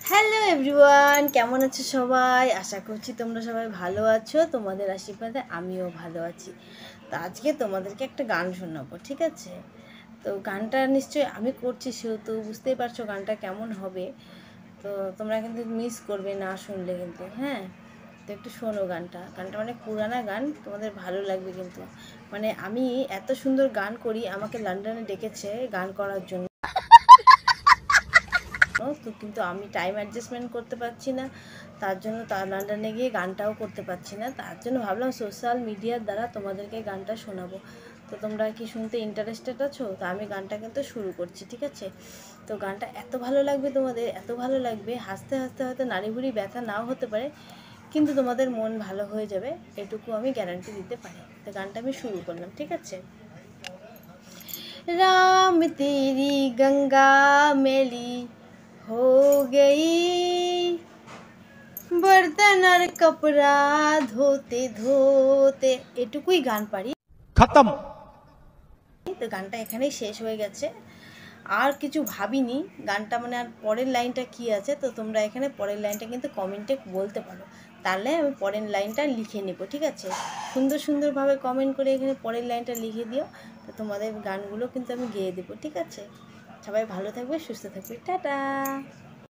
Hello everyone, কেমন আছো সবাই? আশা করছি তোমরা সবাই ভালো আছো। তোমাদের আশীর্বাদে আমিও ভালো আছি। তো আজকে তোমাদেরকে একটা গান শোনাবো, ঠিক আছে? তো গানটা নিশ্চয়ই আমি করছি, সেহেতু বুঝতেই পারছো গানটা কেমন হবে। তো তোমরা কিন্তু মিস করবে না শুনলে কিন্তু, হ্যাঁ। তো একটু শোনো গানটা। গানটা অনেক পুরানা গান, তোমাদের ভালো লাগবে কিন্তু। মানে আমি এত সুন্দর গান করি, আমাকে লন্ডনে ডেকেছে গান করার জন্য। তো কিন্তু আমি টাইম অ্যাডজাস্টমেন্ট করতে পারছি না, তার জন্য লন্ডনে গিয়ে গানটাও করতে পারছি না। তার জন্য ভাবলাম সোশ্যাল মিডিয়ার দ্বারা তোমাদেরকে গানটা শোনাবো। তো তোমরা কি শুনতে ইন্টারেস্টেড আছো? তো আমি গানটা কিন্তু শুরু করছি, ঠিক আছে? তো গানটা এত ভালো লাগবে তোমাদের, এত ভালো লাগবে, হাসতে হাসতে হয়তো নাড়ি ভুড়ি ব্যথা নাও হতে পারে, কিন্তু তোমাদের মন ভালো হয়ে যাবে, এটুকু আমি গ্যারান্টি দিতে পারি। তো গানটা আমি শুরু করলাম, ঠিক আছে? राम तेरी गंगा मैली हो गई, बर्तन और कपड़ा ধোতে ধোতে, এটুকুই গান পারি। खत्म। তো গানটা এখানেই শেষ হয়ে গেছে, আর কিছু ভাবিনি। গানটা মানে আর পরের লাইনটা কি আছে, তো তোমরা এখানে পরের লাইনটা কিন্তু কমেন্টে বলতে পারো, তাহলে আমি পরের লাইনটা লিখে নেব, ঠিক আছে? সুন্দর সুন্দরভাবে কমেন্ট করে এখানে পরের লাইনটা লিখে দিও। তো তোমাদের গানগুলো কিন্তু আমি গেয়ে দেবো, ঠিক আছে? সবাই ভালো থাকবে, সুস্থ থাকবে, টাটা।